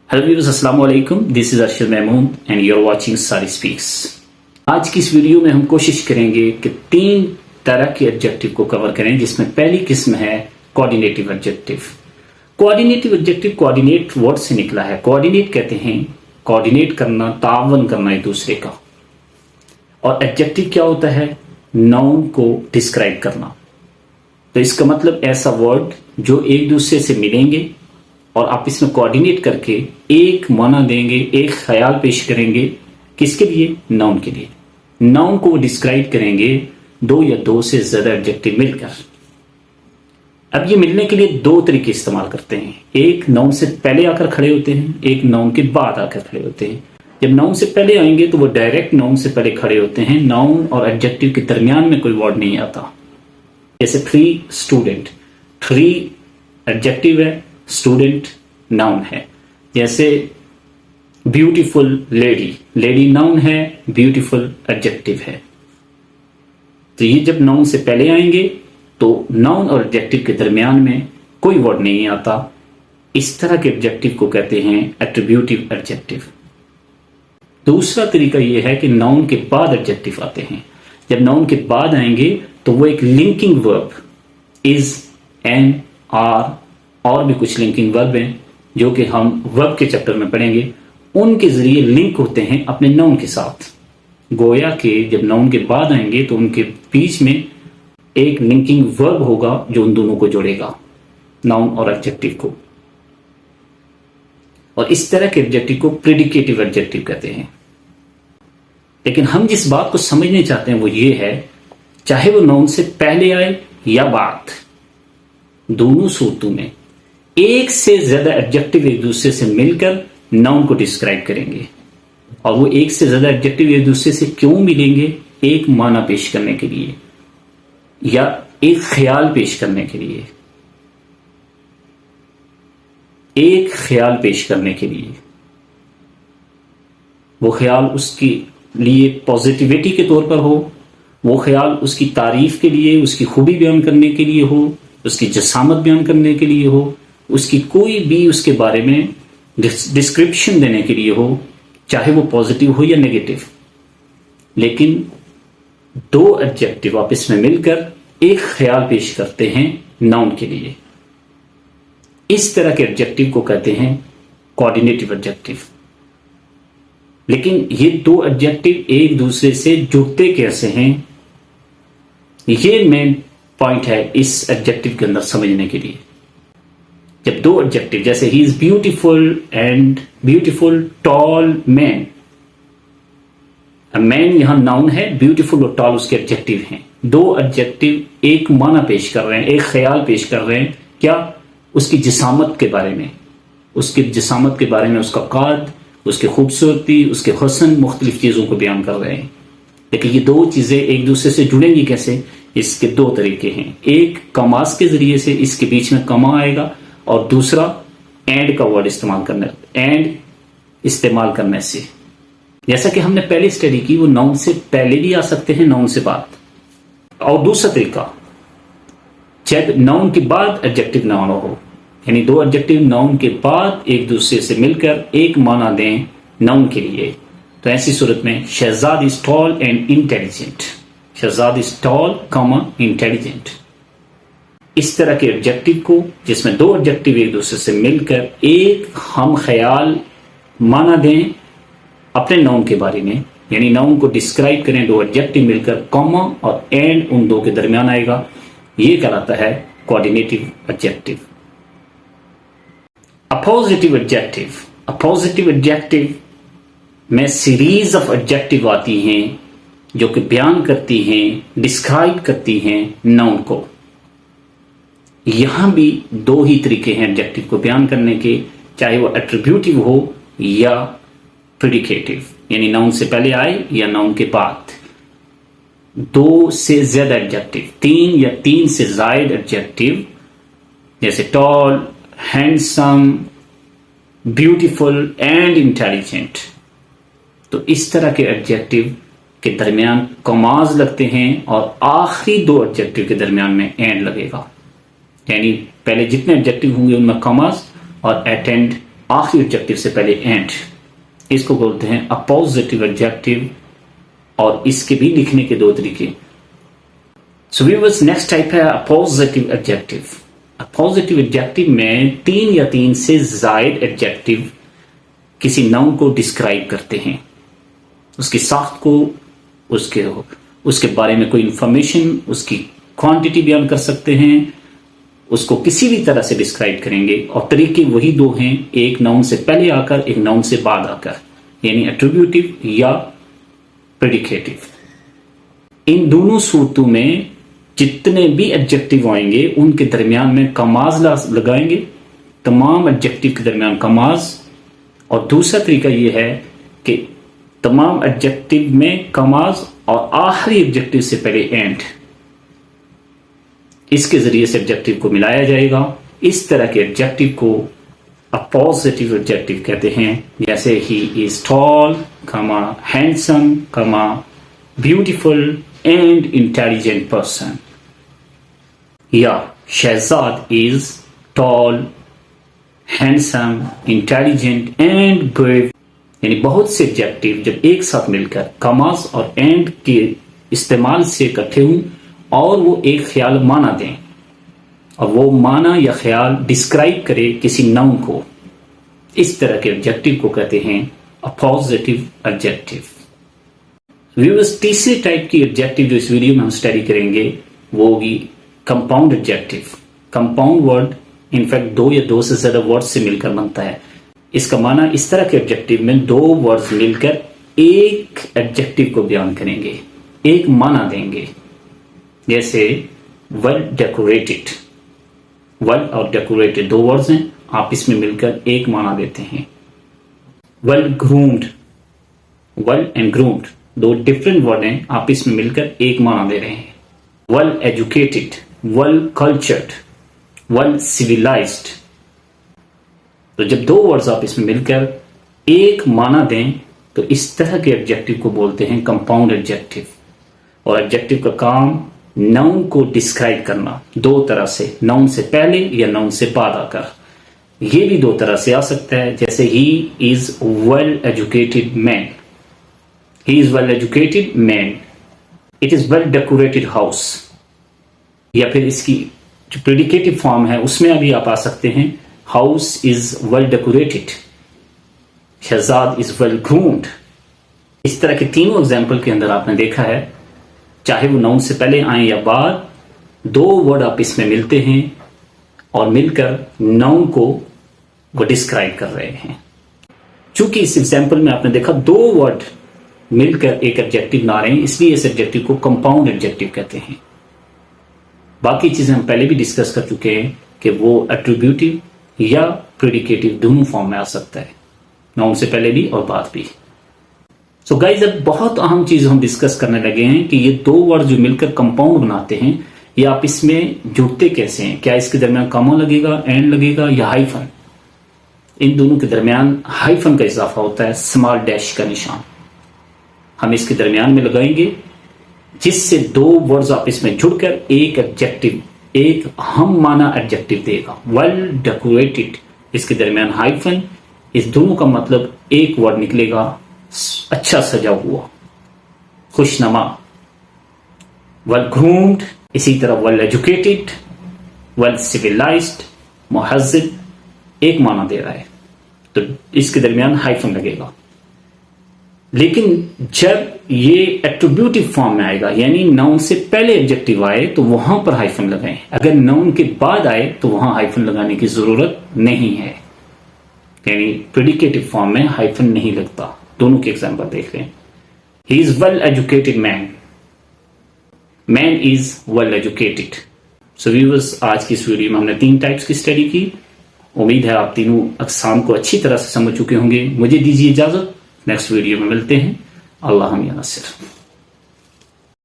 Hello viewers, अस्सलाम वालेकुम। This is Arshad Mahmood and you are watching सारी स्पीक्स। आज की इस वीडियो में हम कोशिश करेंगे कि 3 तरह के एडजेक्टिव को कवर करें, जिसमें पहली किस्म है coordinative adjective. Coordinative adjective coordinate word से निकला है। कोऑर्डिनेट कहते हैं कोऑर्डिनेट करना, तावन करना एक दूसरे का। और एडजेक्टिव क्या होता है? नाउन को डिस्क्राइब करना। तो इसका मतलब ऐसा वर्ड जो एक दूसरे से मिलेंगे और आप इसमें कोऑर्डिनेट करके एक माना देंगे, एक ख्याल पेश करेंगे। किसके लिए? नाउन के लिए। नाउन को डिस्क्राइब करेंगे 2 या 2 से ज्यादा एडजेक्टिव मिलकर। अब ये मिलने के लिए 2 तरीके इस्तेमाल करते हैं। एक नाउन से पहले आकर खड़े होते हैं, एक नाउन के बाद आकर खड़े होते हैं। जब नाउन से पहले आएंगे तो वो डायरेक्ट नाउन से पहले खड़े होते हैं। नाउन और एडजेक्टिव के दरमियान में कोई वर्ड नहीं आता। जैसे 3 स्टूडेंट, 3 एडजेक्टिव है, स्टूडेंट नाउन है। जैसे ब्यूटीफुल लेडी, लेडी नाउन है, ब्यूटीफुल एडजेक्टिव है। तो ये जब नाउन से पहले आएंगे तो नाउन और एडजेक्टिव के दरमियान में कोई वर्ड नहीं आता। इस तरह के एडजेक्टिव को कहते हैं एट्रीब्यूटिव एडजेक्टिव। दूसरा तरीका यह है कि नाउन के बाद एडजेक्टिव आते हैं। जब नाउन के बाद आएंगे तो वो एक linking verb, is, am, are और भी कुछ लिंकिंग वर्ब हैं जो कि हम वर्ब के चैप्टर में पढ़ेंगे। उनके जरिए लिंक होते हैं अपने नाउन के साथ। गोया के जब नाउन के बाद आएंगे तो उनके बीच में एक लिंकिंग वर्ब होगा जो उन दोनों को जोड़ेगा, नाउन और एडजेक्टिव को। और इस तरह के एडजेक्टिव को प्रेडिकेटिव एडजेक्टिव कहते हैं। लेकिन हम जिस बात को समझने चाहते हैं वो ये है, चाहे वो नाउन से पहले आए या बाद, दोनों सूरतों में एक से ज्यादा एडजेक्टिव एक दूसरे से मिलकर नाउन को डिस्क्राइब करेंगे। और वो एक से ज्यादा एडजेक्टिव एक दूसरे से क्यों मिलेंगे? एक माना पेश करने के लिए या एक ख्याल पेश करने के लिए, एक ख्याल पेश करने के लिए। वो ख्याल उसके लिए पॉजिटिविटी के तौर पर हो, वो ख्याल उसकी तारीफ के लिए, उसकी खूबी बयान करने के लिए हो, उसकी जसामत बयान करने के लिए हो, उसकी कोई भी उसके बारे में डिस्क्रिप्शन देने के लिए हो, चाहे वो पॉजिटिव हो या नेगेटिव। लेकिन 2 एडजेक्टिव आपस में मिलकर एक ख्याल पेश करते हैं नाउन के लिए। इस तरह के एडजेक्टिव को कहते हैं कोऑर्डिनेटिव एडजेक्टिव। लेकिन ये 2 एडजेक्टिव एक दूसरे से जुड़ते कैसे हैं, ये मेन पॉइंट है इस एडजेक्टिव के अंदर समझने के लिए। जब 2 एडजेक्टिव, जैसे he is beautiful and beautiful tall man, man यहां नाउन है, ब्यूटीफुल और टॉल उसके एडजेक्टिव हैं। 2 एडजेक्टिव एक माना पेश कर रहे हैं, एक ख्याल पेश कर रहे हैं। क्या? उसकी जिसामत के बारे में, उसकी जिसामत के बारे में, उसका कद, उसकी खूबसूरती, उसके हुस्न, मुख्तलिफ चीजों को बयान कर रहे हैं। लेकिन ये 2 चीजें एक दूसरे से जुड़ेंगी कैसे? इसके 2 तरीके हैं। एक कमास के जरिए से, इसके बीच में कमा आएगा, और दूसरा एंड का वर्ड इस्तेमाल करने, एंड इस्तेमाल करने से। जैसा कि हमने पहले स्टडी की, वो नाउन से पहले भी आ सकते हैं, नाउन से बाद। और दूसरा तरीका, जब नाउन के बाद एडजेक्टिव ना हो, यानी 2 एडजेक्टिव नाउन के बाद एक दूसरे से मिलकर एक माना दें नाउन के लिए। तो ऐसी सूरत में Shahzad is tall and intelligent, Shahzad is tall comma intelligent. इस तरह के एडजेक्टिव को, जिसमें 2 एडजेक्टिव एक दूसरे से मिलकर एक हम ख्याल माना दें अपने नाउन के बारे में, यानी नाउन को डिस्क्राइब करें, 2 एडजेक्टिव मिलकर, कॉमा और एंड उन 2 के दरमियान आएगा, ये कहलाता है coordinative adjective. Appositive adjective, appositive adjective में सीरीज ऑफ एडजेक्टिव आती हैं जो कि बयान करती हैं, डिस्क्राइब करती हैं नाउन को। यहां भी 2 ही तरीके हैं एडजेक्टिव को बयान करने के, चाहे वो एट्रीब्यूटिव हो या प्रेडिकेटिव, यानी नाउन से पहले आए या नाउन के बाद। 2 से ज्यादा एडजेक्टिव, 3 या 3 से ज्यादा एडजेक्टिव, जैसे tall, handsome, beautiful and intelligent. तो इस तरह के एडजेक्टिव के दरमियान कॉमाज लगते हैं और आखिरी 2 एडजेक्टिव के दरमियान में एंड लगेगा। यानी पहले जितने एडजेक्टिव होंगे उनमें कॉमास और एट एंड آخری ایڈجیکٹو سے پہلے اینڈ، اس کو بولتے ہیں اپوزیٹو ایڈجیکٹو، اور اس کے بھی لکھنے کے دو طریقے. سو ویورز، نیکسٹ ٹائپ ہے اپوزیٹو ایڈجیکٹو. اپوزیٹو ایڈجیکٹو میں 3 یا 3 سے زائد ایڈجیکٹو کسی ناؤن کو ڈسکرائب کرتے ہیں، اس کی ساخت کو، اس کے بارے میں کوئی انفارمیشن، اس کی کوانٹٹی بیان کر سکتے ہیں، اس کو کسی بھی طرح سے ڈسکرائب کریں گے. اور طریقے وہی دو ہیں، ایک ناؤن سے پہلے آ کر، ایک ناؤن سے بعد آ کر، یعنی ایٹریبیوٹو یا پریڈیکیٹو. ان دونوں صورتوں میں جتنے بھی ایڈجیکٹو آئیں گے ان کے درمیان میں کماز لگائیں گے، تمام ایڈجیکٹو کے درمیان کماز. اور دوسرا طریقہ یہ ہے کہ تمام ایڈجیکٹو میں کماز اور آخری ایڈجیکٹو سے پہلے اینڈ، اس کے ذریعے سے ایڈجیکٹو کو ملایا جائے گا. اس طرح کے ایڈجیکٹو کو اپوزیٹو ایڈجیکٹو کہتے ہیں، جیسے he is tall, handsome, beautiful and intelligent person, یا Shahzad is tall, handsome, intelligent and brave. یعنی بہت سے ایڈجیکٹو جب ایک ساتھ مل کر کماز اور اینڈ کے استعمال سے اکٹھے ہوں اور وہ ایک خیال معنی دیں، اور وہ معنی یا خیال ڈسکرائب کرے کسی ناؤن کو، اس طرح کے ایڈجیکٹو کو کہتے ہیں اپوزیٹو ایڈجیکٹو. ویورز، تیسرے ٹائپ کی ایڈجیکٹو جو اس ویڈیو میں ہم اسٹڈی کریں گے وہ ہوگی compound adjective. Compound word in fact 2 یا 2 سے زیادہ ورڈ سے مل کر بنتا ہے. اس کا معنی اس طرح کے ایڈجیکٹو میں 2 ورڈز مل کر ایک ایڈجیکٹو کو بیان کریں گے، ایک معنی دیں گے. جیسے ویل ڈیکوریٹڈ، ویل اور ڈیکوریٹڈ 2 ورڈز ہیں، آپس میں مل کر ایک معنی دیتے ہیں. Well groomed, well and groomed 2 different word ہیں، آپس میں مل کر ایک معنی دے رہے ہیں. Well educated, well cultured, well civilised. تو جب 2 ورڈز آپس میں مل کر ایک معنی دیں تو اس طرح کے ایڈجیکٹو کو بولتے ہیں کمپاؤنڈ ایڈجیکٹو. اور ایڈجیکٹو کا کام ناؤن کو ڈسکرائب کرنا 2 طرح سے، ناؤن سے پہلے یا ناؤن سے بعد آ کر. یہ بھی 2 طرح سے آ سکتا ہے، جیسے he is well educated man, he is well educated man, it is well decorated house. یا پھر اس کی جو پریڈیکیٹو فارم ہے اس میں ابھی آپ آ سکتے ہیں، house is well decorated, Shahzad is well groomed. اس طرح کے تینوں ایگزامپل کے اندر آپ نے دیکھا ہے، چاہے وہ ناؤن سے پہلے آئیں یا بعد، 2 ورڈ آپس میں ملتے ہیں اور مل کر ناؤن کو وہ ڈسکرائب کر رہے ہیں. چونکہ اس ایگزامپل میں آپ نے دیکھا 2 ورڈ مل کر ایک ایڈجیکٹو بنا رہے ہیں، اس لیے اس ایڈجیکٹو کو کمپاؤنڈ ایڈجیکٹو کہتے ہیں. باقی چیزیں ہم پہلے بھی ڈسکس کر چکے ہیں کہ وہ ایٹریبیوٹو یا پریڈیکیٹو دونوں فارم میں آ سکتا ہے، ناؤن سے پہلے بھی اور بعد بھی. سو گائز، اب بہت اہم چیز ہم ڈسکس کرنے لگے ہیں کہ یہ 2 ورڈ جو مل کر کمپاؤنڈ بناتے ہیں، یہ آپ اس میں جڑتے کیسے ہیں؟ کیا اس کے درمیان کاما لگے گا، اینڈ لگے گا یا ہائفن؟ ان دونوں کے درمیان ہائفن کا اضافہ ہوتا ہے، اسمال ڈیش کا نشان ہم اس کے درمیان میں لگائیں گے، جس سے 2 ورڈز آپس میں جڑ کر ایک ایڈجیکٹو، ایک ہم معنی ایڈجیکٹو دے گا. ویل ڈیکوریٹڈ، اس کے درمیان ہائفن، اس دونوں کا مطلب ایک ورڈ نکلے گا، اچھا سجا ہوا، خوشنما. ویل گرومڈ، اسی طرح ویل ایجوکیٹڈ، ویل سیویلائزڈ، مہذب، ایک معنی دے رہا ہے تو اس کے درمیان ہائفن لگے گا. لیکن جب یہ ایٹریبیوٹو فارم میں آئے گا، یعنی ناؤن سے پہلے ایڈجیکٹو آئے تو وہاں پر ہائفن لگائیں. اگر ناؤن کے بعد آئے تو وہاں ہائفن لگانے کی ضرورت نہیں ہے، یعنی پریڈیکیٹو فارم میں ہائفن نہیں لگتا. دونوں کے ایگزامپل دیکھ لیں. ہی is well educated main, main is well educated. So viewers, آج کی اس ویڈیو میں ہم نے 3 ٹائپس کی اسٹڈی کی. امید ہے آپ تینوں اقسام کو اچھی طرح سے سمجھ چکے ہوں گے. مجھے دیجیے اجازت، نیکسٹ ویڈیو میں ملتے ہیں. اللہ یا نصر.